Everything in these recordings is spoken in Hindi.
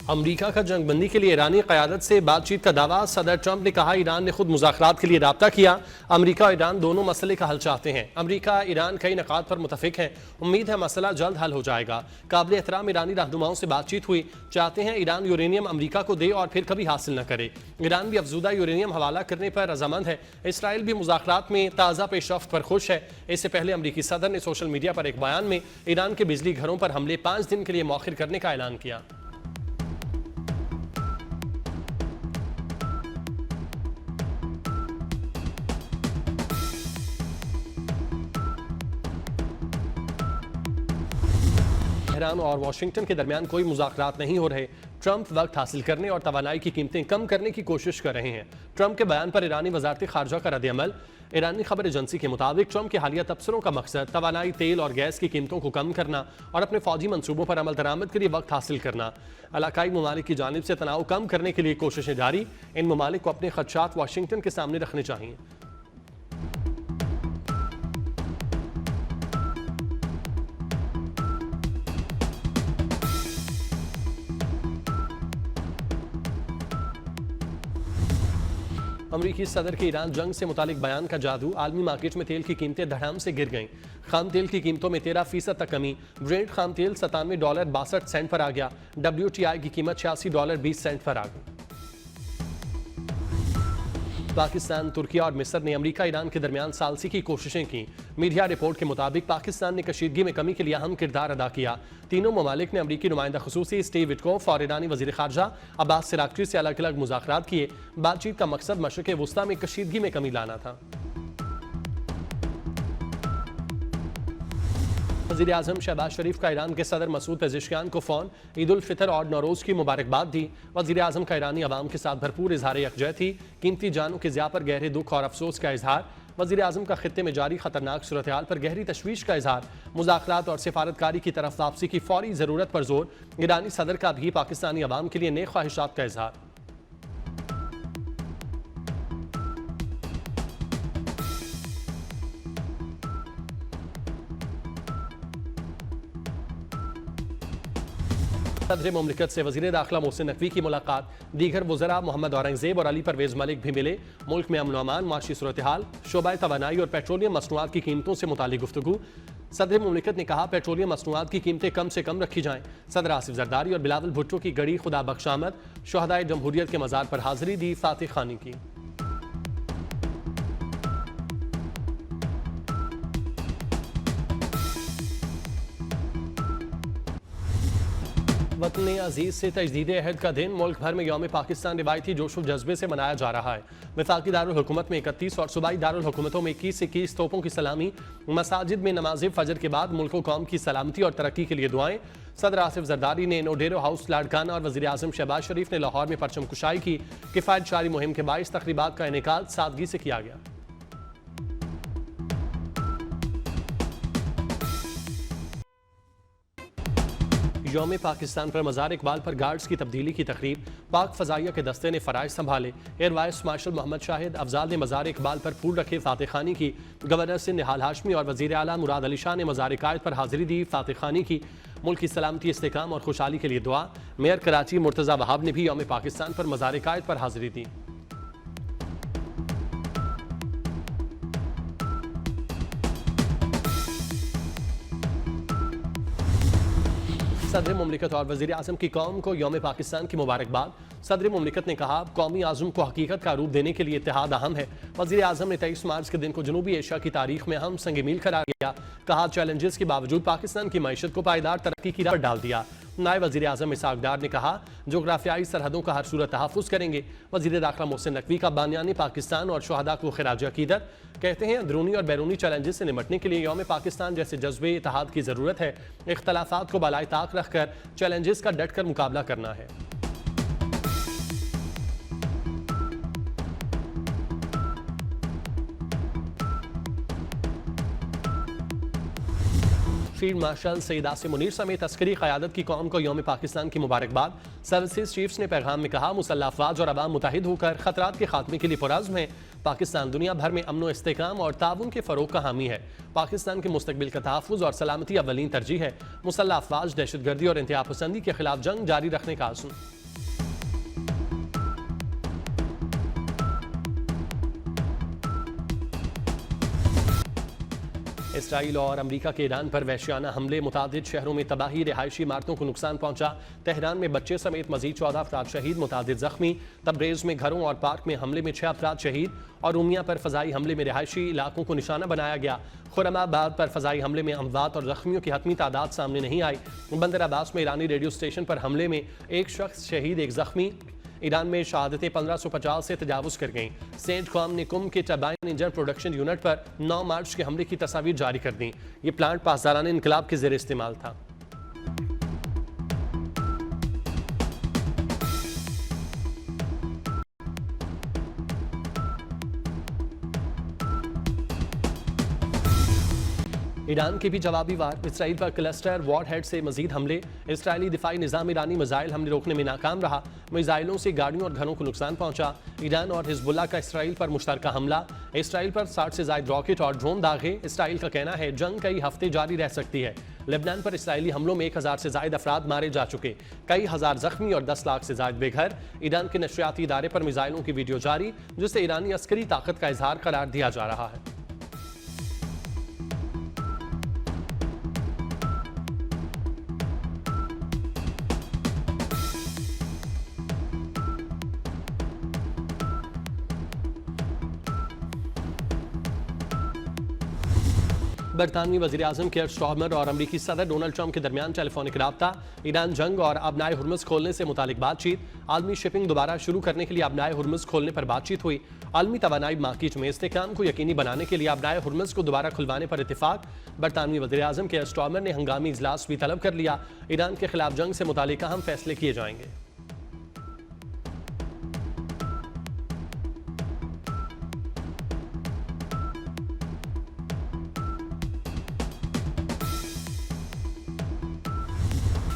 अमरीका का जंगबंदी के लिए ईरानी क़यादत से बातचीत का दावा। सदर ट्रंप ने कहा ईरान ने खुद मुज़ाकरात के लिए राब्ता किया। अमरीका और ईरान दोनों मसले का हल चाहते हैं। अमरीका ईरान कई नकात पर मुतफिक है। उम्मीद है मसला जल्द हल हो जाएगा। काबिल एहतराम ईरानी रहनुमाओं से बातचीत हुई। चाहते हैं ईरान यूरेनियम अमरीका को दे और फिर कभी हासिल न करे। ईरान भी अफजूदा यूरेनियम हवाला करने पर रजामंद है। इसराइल भी मुज़ाकरात में ताज़ा पेशरफ्त पर खुश है। इससे पहले अमरीकी सदर ने सोशल मीडिया पर एक बयान में ईरान के बिजली घरों पर हमले 5 दिन के लिए मौखिर करने का ऐलान किया। तेहरान और वाशिंगटन के दरमियान कोई मुज़ाकरात नहीं हो रहे। ट्रंप वक्त हासिल करने और तवानाई की कीमतें कम करने की कोशिश कर रहे हैं। ट्रंप के बयान पर ईरानी वजारत खारजा का रद्द-ए-अमल। ईरानी खबर एजेंसी के मुताबिक ट्रंप के हालिया तबसरों का मकसद तवानाई, तेल और गैस की कीमतों को कम करना और अपने फौजी मंसूबों पर अमल दरामद के लिए वक्त हासिल करना। इलाकाई ममालिक की जानिब से तनाव कम करने के लिए कोशिशें जारी। इन ममालिक को अपने खदशात वाशिंगटन के सामने रखने चाहिए। अमरीकी सदर के ईरान जंग से मुतालिक बयान का जादू। आलमी मार्केट में तेल की कीमतें धड़ाम से गिर गईं। खाम तेल की कीमतों में 13% तक कमी। ब्रेंट खाम तेल $97.62 पर आ गया। WTI की कीमत $86.20 पर आ गई। पाकिस्तान, तुर्की और मिस्र ने अमरीका ईरान के दरमियान सालसी की कोशिशें की। मीडिया रिपोर्ट के मुताबिक पाकिस्तान ने कशीदगी में कमी के लिए अहम किरदार अदा किया। तीनों ममालिक ने अमरीकी नुमाइंदा खुसूसी स्टीव विटकोफ और ईरानी वजीर खारजा अब्बास सिराक्ची से अलग अलग मुज़ाकरात किए। बातचीत का मकसद मशरिक़ वुस्ता में कशीदगी में कमी लाना था। वज़ीर आज़म शहबाज शरीफ का ईरान के सदर मसूद पेज़ेश्कियान को फ़ोन। ईद उल फितर और नौरोज़ की मुबारकबाद दी। वज़ीर आज़म का ईरानी अवाम के साथ भरपूर इज़हार यकजहती। कीमती जानों के ज़िया पर गहरे दुख और अफसोस का इजहार। वज़ीर आज़म का खित्ते में जारी खतरनाक सूरत हाल पर गहरी तशवीश का इजहार। मुज़ाकरात और सिफारतकारी की तरफ वापसी की फौरी ज़रूरत पर जोर। ईरानी सदर का भी पाकिस्तानी अवाम के लिए नेक ख्वाहिशात का इजहार। सदर मुमलिकत से वज़ीर दाखिला मोहसिन नकवी की मुलाकात। दीगर वज़रा मोहम्मद औरंगज़ेब और अली परवेज़ मलिक भी मिले। मुल्क में अमन अमान, माशी सूरत हाल, शोबा तवानाई और पेट्रोलियम मसनूआत की कीमतों से मुतालिक गुफ्तगू। सदर मुमलिकत ने कहा पेट्रोलियम मसनूआत की कीमतें कम से कम रखी जाएं। सदर आसिफ जरदारी और बिलावल भुट्टो की गड़ी खुदा बख्श आमद। शहदाए जमहूरियत के मज़ार पर हाज़िरी दी। फातिह खानी की। वतन अजीज से तजदीद अहद का दिन। मुल्क भर में यौम पाकिस्तान रिवायती जोशो जज्बे से मनाया जा रहा है। वफाकी दारुल हुकूमत में 31 और सूबाई दारुल हुकूमतों में 21 तोपों की सलामी। मसाजिद में नमाज फजर के बाद मुल्क कौम की सलामती और तरक्की के लिए दुआएं। सदर आसिफ जरदारी ने नोडेरो हाउस लाड़काना और वज़ीर आज़म शहबाज शरीफ ने लाहौर में परचम कुशाई की। किफ़ायत जारी मुहिम के बाइस तकरीबात का इनेकाद सादगी से किया गया। यौम पाकिस्तान पर मज़ार इकबाल पर गार्ड्स की तब्दीली की तकरीब। पाक फ़ज़ाइया के दस्ते ने फ़राइज़ संभाले। Air vice marshal Mohammad Shahid Afzal ने मज़ार इकबाल पर फूल रखे फातिह खानी की। गवर्नर सिंध निहाल हाशमी और वज़ीर आला मुराद अली शाह ने मज़ार कायद पर हाज़िरी दी। फातिह खानी की। मुल्क की सलामती, इस्तेकाम और खुशहाली के लिए दुआ। मेयर कराची मुर्तज़ा वहाब ने भी यौम पाकिस्तान पर मज़ार कायद पर हाज़िरी दी। सदर मुमलिकत और वज़ीर आज़म की कौम को यौम पाकिस्तान की मुबारकबाद। सदर मुमलिकत ने कहा कौमी आज़म को हकीकत का रूप देने के लिए इत्तेहाद अहम है। वज़ीर आज़म ने 23 मार्च के दिन को जनूबी एशिया की तारीख में अहम संग मील करार दिया। कहा चैलेंजेस के बावजूद पाकिस्तान की मईशत को पायदार तरक्की की राह पर डाल दिया। नायब वज़ीर आज़म इसहाक़ डार ने कहा जोग्राफियाई सरहदों का हर सूरत तहफ़्फ़ुज़ करेंगे। वज़ीर दाखिला मोहसिन नकवी का बानियान पाकिस्तान और शुहदा को खिराज अक़ीदत। कहते हैं अंदरूनी और बैरूनी चैलेंजेस से निपटने के लिए यौम पाकिस्तान जैसे जज्बे इत्तेहाद की ज़रूरत है। इख्तलाफात को बालाए ताक रखकर चैलेंजेस का डट कर मुकाबला करना है। फील्ड मार्शल सईद आसिम मुनीर समेत अस्करी क़यादत की कौम को यौम पाकिस्तान की मुबारकबाद। सर्विसेज चीफ्स ने पैगाम में कहा मुसल्लह अफ़वाज और अवाम मुत्तहिद होकर खतरात के खात्मे के लिए पुरअज़्म है। पाकिस्तान दुनिया भर में अमन व इस्तेकाम और ताउन के फ़रोग़ का हामी है। पाकिस्तान के मुस्तक़बिल का तहफ़्फ़ुज़ और सलामती अव्वलीन तरजीह है। मुसल्लह अफ़वाज, दहशतगर्दी और इंतहा पसंदी के खिलाफ जंग जारी रखने का आज़म। इसराइल और अमरीका के ईरान पर वहशियाना हमले, मुतादिद शहरों में तबाही, रिहायशी इमारतों को नुकसान पहुंचा। तेहरान में बच्चे समेत मजीद 14 अफराद शहीद, मुतादिद जख्मी। तब्रेज में घरों और पार्क में हमले में 6 अफराद शहीद और उमिया पर फजाई हमले में रिहायशी इलाकों को निशाना बनाया गया। खुरमाबाद पर फजाई हमले में अमवात और जख्मियों की हतमी तादाद सामने नहीं आई। बंदर अब्बास में ईरानी रेडियो स्टेशन पर हमले में एक शख्स शहीद, एक जख्मी। ईरान में शहादतें 1550 से तजावुज कर गईं। सेंट कॉम ने कुम के टरबाइन इंजन प्रोडक्शन यूनिट पर 9 मार्च के हमले की तस्वीर जारी कर दी। ये प्लांट पासदारान इनकलाब के ज़ेर इस्तेमाल था। ईरान के भी जवाबी वार, इसराइल पर क्लस्टर वॉर हेड से मजीद हमले। इसराइली दिफाई निज़ाम ईरानी मिसाइल हमले रोकने में नाकाम रहा। मिसाइलों से गाड़ियों और घरों को नुकसान पहुंचा। ईरान और हिजबुल्लाह का इसराइल पर मुश्तरका हमला। इसराइल पर 60 से ज़ायद रॉकेट और ड्रोन दागे। इसराइल का कहना है जंग कई हफ्ते जारी रह सकती है। लेबनान पर इसराइली हमलों में 1000 से ज़ायद अफराद मारे जा चुके, कई हज़ार जख्मी और 10 लाख से ज़ायद बेघर। ईरान के नशरियाती इदारे पर मिसाइलों की वीडियो जारी, जिसे ईरानी अस्करी ताकत का इजहार करार दिया जा रहा है। बरतानवी वज़ीर-ए-आज़म केयर स्टार्मर और अमरीकी सदर डोनाल्ड ट्रंप के दरमियान टेलीफोनिक रब्ता। ईरान जंग और अबनाए हुर्मुज़ खोलने से मुतालिक बातचीत। आलमी शिपिंग दोबारा शुरू करने के लिए अबनाए हुर्मुज़ खोलने पर बातचीत हुई। आलमी तवानाई मार्केट में इस्तेहकाम को यकीनी बनाने के लिए अबनाए हुर्मुज़ को दोबारा खुलवाने पर इत्तेफाक। बरतानवी वज़ीर-ए-आज़म केयर स्टार्मर ने हंगामी इजलास भी तलब कर लिया। ईरान के खिलाफ जंग से मुतालिक अहम फैसले किए जाएंगे।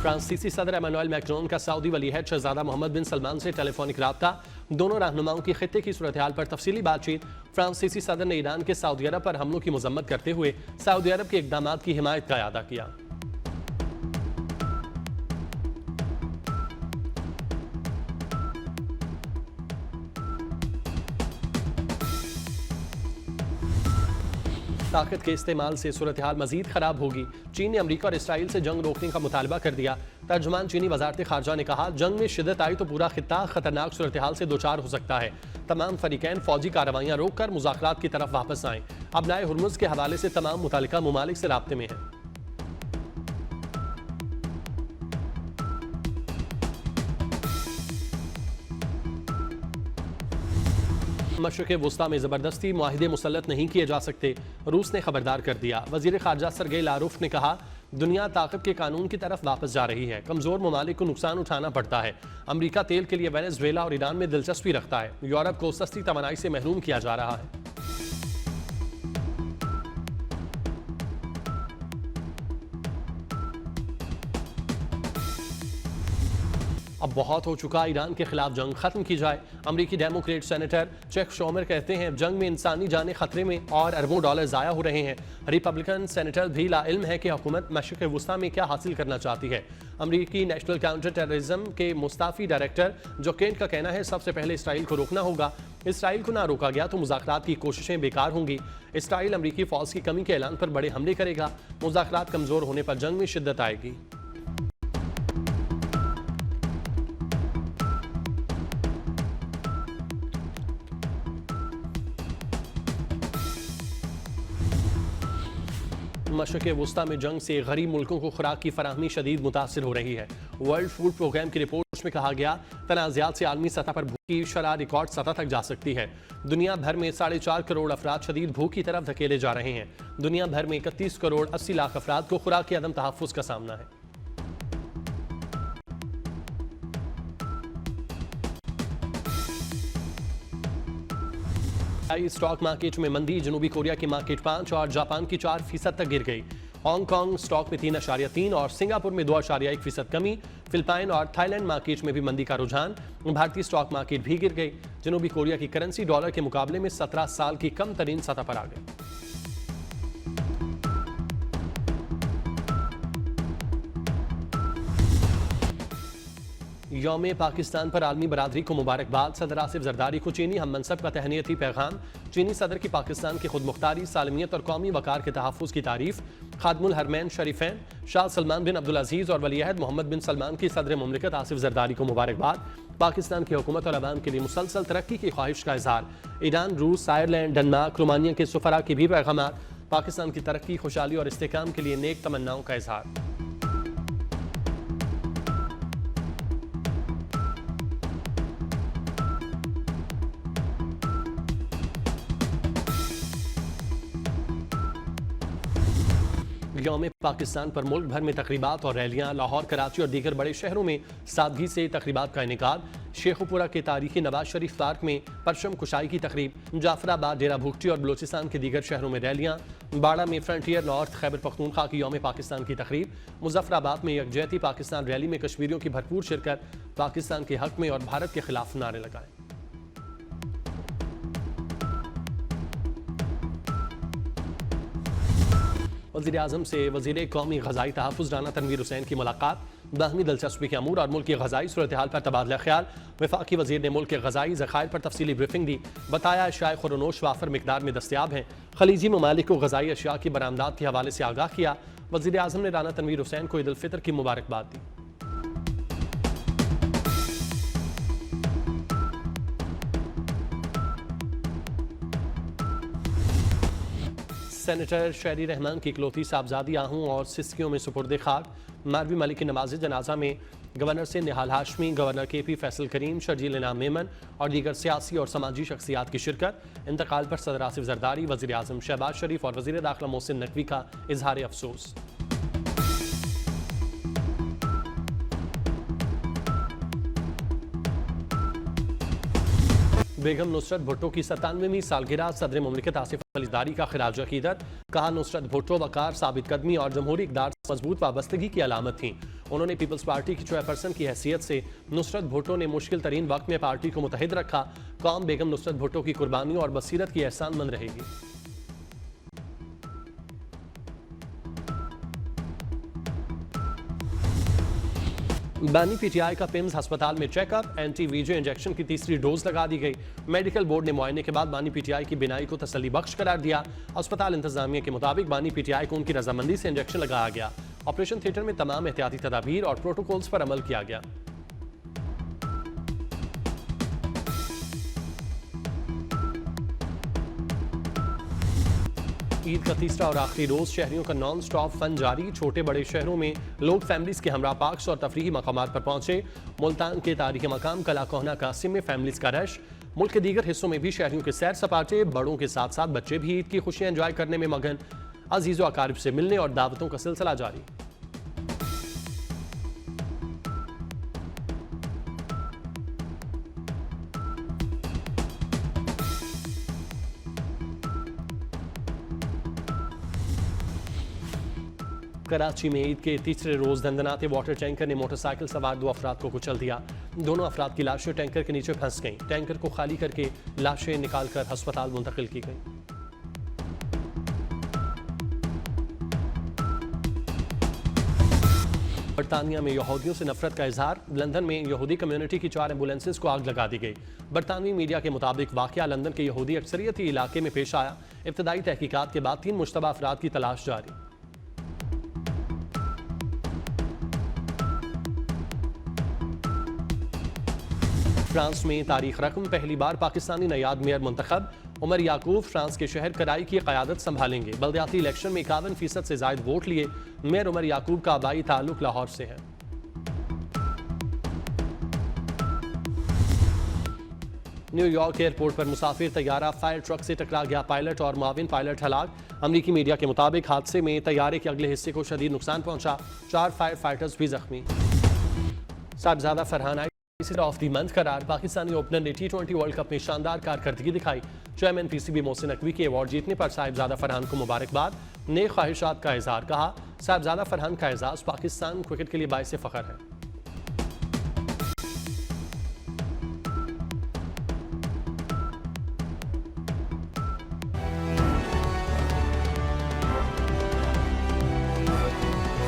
फ्रांसीसी सदर एमानुएल मैक्रोन का सऊदी वलीअहद शहजादा मोहम्मद बिन सलमान से टेलीफोनिक रब्ता। दोनों रहनुमाओं की खित्ते की सूरत-ए-हाल पर तफसीली बातचीत। फ्रांसीसी सदर ने ईरान के सऊदी अरब पर हमलों की मजम्मत करते हुए सऊदी अरब के इक़दामात की हिमायत का इरादा किया। ताकत के इस्तेमाल से सूरत हाल मजीद खराब होगी। चीन ने अमरीका और इसराइल से जंग रोकने का मुतालबा कर दिया। तर्जुमान चीनी वजारत खारजा ने कहा जंग में शिद्दत आई तो पूरा खित्ता खतरनाक सूरत हाल से दोचार हो सकता है। तमाम फरीकैन फौजी कार्रवाइयाँ रोक कर मुज़ाकरात की तरफ वापस आएँ। अबनाए हुर्मुज़ के हवाले से तमाम मुतालिका ममालिक से राब्ते में हैं। मशरिक़ वुस्ता में ज़बरदस्ती मुआहिदे मुसल्लत नहीं किए जा सकते, रूस ने खबरदार कर दिया। वज़ीर ख़ारजा सरगेई लारोफ ने कहा दुनिया ताकत के कानून की तरफ वापस जा रही है, कमज़ोर ममालिक को नुकसान उठाना पड़ता है। अमरीका तेल के लिए वेनेज़ुएला और ईरान में दिलचस्पी रखता है। यूरोप को सस्ती तवानाई से महरूम किया जा रहा है। अब बहुत हो चुका, ईरान के खिलाफ जंग खत्म की जाए। अमरीकी डेमोक्रेट सेनेटर चेक शोमर कहते हैं जंग में इंसानी जानें खतरे में और अरबों डॉलर ज़ाया हो रहे हैं। रिपब्लिकन सेनेटर भी लाइल्म है कि हुकूमत मशरिक़ वुस्ता में क्या हासिल करना चाहती है। अमरीकी नेशनल काउंटर टेररिज्म के मुस्ताफ़ी डायरेक्टर जो केंट का कहना है सबसे पहले इसराइल को रोकना होगा। इसराइल को ना रोका गया तो मुज़ाकरात की कोशिशें बेकार होंगी। इसराइल अमरीकी फ़ौज की कमी के ऐलान पर बड़े हमले करेगा। मुज़ाकरात कमज़ोर होने पर जंग में शिद्दत आएगी। मशरिक़ वुस्ता में जंग से गरीब मुल्कों को खुराक की फराहमी शदीद मुतासिर हो रही है। वर्ल्ड फूड प्रोग्राम की रिपोर्ट में कहा गया तनाज़ात से आलमी सतह पर भूख की शरह रिकॉर्ड सतह तक जा सकती है। दुनिया भर में 4.5 करोड़ अफराद शदीद भूख की तरफ धकेले जा रहे हैं। दुनिया भर में 31 करोड़ 80 लाख अफराद को खुराक के अदम तहफ़्फ़ुज़ का सामना है। स्टॉक मार्केट में मंदी, जनूबी कोरिया की मार्केट 5 और जापान की 4% तक गिर गई। हांगकांग स्टॉक में 3.3 और सिंगापुर में 2.1% कमी। फिलिपाइन और थाईलैंड मार्केट में भी मंदी का रुझान। भारतीय स्टॉक मार्केट भी गिर गई। जनूबी कोरिया की करेंसी डॉलर के मुकाबले में 17 साल की कम तरीन सतह पर आ गई। यौम पाकिस्तान पर आलमी बरादरी को मुबारकबाद। सदर आसिफ जरदारी को चीनी हम मनसब का तहनीती पैगाम। चीनी सदर की पाकिस्तान की खुद मुख्तारी, सालमियत और कौमी वकार के तहफ़्फ़ुज़ की तारीफ। खादमुल हरमैन शरीफैन शाह सलमान बिन अब्दुल अजीज़ और वलीअहद मोहम्मद बिन सलमान की सदर मुमलिकत आसिफ जरदारी को मुबारकबाद। पाकिस्तान की हुकूमत और अवाम के लिए मुसलसल तरक्की की ख्वाहिश का इजहार। ईरान, रूस, आयरलैंड, डेनमार्क, रोमानिया के सफरा के भी पैगाम। पाकिस्तान की तरक्की, खुशहाली और इस्तेहकाम के लिए नेक तमन्नाओं का इजहार। यौम पाकिस्तान पर मुल्क भर में तकरीबात और रैलियां। लाहौर, कराची और दीगर बड़े शहरों में सादगी से तकरीबात का इनेकाद। शेखुपुरा के तारीखी नवाज शरीफ पार्क में परचम कुशाई की तकरीब। जाफराबाद, डेरा भुगटी और बलोचिस्तान के दीगर शहरों में रैलियां। बाड़ा में फ्रंटियर नॉर्थ खैबर पख्तूनख्वा की यौम पाकिस्तान की तकरीब। मुजफ्फराबाद में यकजहती पाकिस्तान रैली में कश्मीरियों की भरपूर शिरकत। पाकिस्तान के हक में और भारत के खिलाफ नारे लगाए। वज़ीर आज़म से वज़ीर कौमी ग़ज़ाई तहफ़्फ़ुज़ राना तनवीर हुसैन की मुलाकात। बाहमी दिलचस्पी के अमूर और मुल्क की ग़ज़ाई सूरत हाल पर तबादला ख्याल। वफाकी वज़ीर ने मुल्क के ग़ज़ाई ज़खायर पर तफसीली ब्रीफिंग दी। बताया अशिया खुरनोश वाफर मिकदार में दस्तियाब हैं। खलीजी ममालिक को ग़ज़ाई अशिया की बरामदात के हवाले से आगाह किया। वज़ीर आज़म ने राना तनवीर हुसैन को ईद उल फ़ितर की मुबारकबाद दी। सेनेटर शहरी रहमान की इकलौती साहबजादी आहूं और सिस्कियों में सुपुर्द खाक। मारवी मलिक की नमाज जनाजा में गवर्नर से निहाल हाशमी, गवर्नर KP फैसल करीम, शर्जील इनाम मेमन और दीगर सियासी और समाजी शख्सियात की शिरकत। इंतकाल पर सदर आसिफ जरदारी, वज़ीर आज़म शहबाज शरीफ और वज़ीर दाखिला मोहसिन नकवी का इजहार अफसोस। बेगम नुसरत भुट्टो की 97वीं सालगिरह। सदर मुमलिकत आसिफ अली जरदारी का खिराज अकीदत। कहा, नुसरत भुट्टो वकार, साबित कदमी और जमहूरी इक़दार से मजबूत वाबस्तगी की अलामत थी। उन्होंने पीपल्स पार्टी की चेयरपर्सन की हैसियत से नुसरत भुट्टो ने मुश्किल तरीन वक्त में पार्टी को मुतहिद रखा। कौम बेगम नुसरत भुट्टो की कुर्बानियों और बसीरत की एहसानमंद रहेगी। बानी PTI का पिम्स अस्पताल में चेकअप। एंटी-वीजे इंजेक्शन की तीसरी डोज लगा दी गई। मेडिकल बोर्ड ने मुआयने के बाद बानी PTI की बिनाई को तसल्ली बख्श करार दिया। अस्पताल इंतजामिया के मुताबिक बानी PTI को उनकी रजामंदी से इंजेक्शन लगाया गया। ऑपरेशन थिएटर में तमाम एहतियाती तदाबीर और प्रोटोकॉल्स पर अमल किया गया। ईद का तीसरा और आखिरी रोज शहरियों का नॉन स्टॉप फन जारी। छोटे बड़े शहरों में लोग फैमिलीज के हमरा पार्क्स और तफरीही मकामात पर पहुंचे। मुल्तान के तारीखी मकाम कला कोहना कासिम में फैमिलीज का रश। मुल्क के दीगर हिस्सों में भी शहरियों के सैर सपाटे। बड़ों के साथ साथ बच्चे भी ईद की खुशियां एंजॉय करने में मगन। अजीज़ो अकारिब से मिलने और दावतों का सिलसिला जारी। कराची में ईद के तीसरे रोज दंदनाते वाटर टैंकर ने मोटरसाइकिल सवार 2 अफराद को कुचल दिया। दोनों अफराद की लाशें टैंकर के नीचे फंस गईं। टैंकर को खाली करके लाशें निकालकर अस्पताल मुंतकिल की गईं। बरतानिया में यहूदियों से नफरत का इजहार। लंदन में यहूदी कम्युनिटी की 4 एम्बुलेंसेज को आग लगा दी गई। बरतानवी मीडिया के मुताबिक वाकया लंदन के यहूदी अक्सरियती इलाके में पेश आया। इब्तदाई तहकीकात के बाद 3 मुश्तबा अफराद की तलाश जारी। फ्रांस में तारीख रकम पहली बार पाकिस्तानी नयाद मेयर मुंतखब। उमर याकूब फ्रांस के शहर कराई की क़यादत संभालेंगे। बल्दियाती इलेक्शन में 51% से ज़ायद वोट लिए। मेयर उमर याकूब का आबाई ताल्लुक लाहौर से है। न्यूयॉर्क एयरपोर्ट पर मुसाफिर तैयारा फायर ट्रक से टकरा गया। पायलट और माविन पायलट हलाक। अमरीकी मीडिया के मुताबिक हादसे में तैयारे के अगले हिस्से को शदीद नुकसान पहुंचा। 4 फायर फाइटर्स भी जख्मी। साहबजादा फरहान ऑफ द मंथ करार। पाकिस्तानी ओपनर ने T20 वर्ल्ड कप में शानदार कारकर्दगी दिखाई। चेयरमैन PCB मोहसिन नकवी के अवार्ड जीतने पर साहिबजादा फरहान को मुबारकबाद। नेक ख्वाहिशात का इजहार। कहा, साहिबजादा फरहान का एजाज पाकिस्तान क्रिकेट के लिए बाइस फ़ख्र है।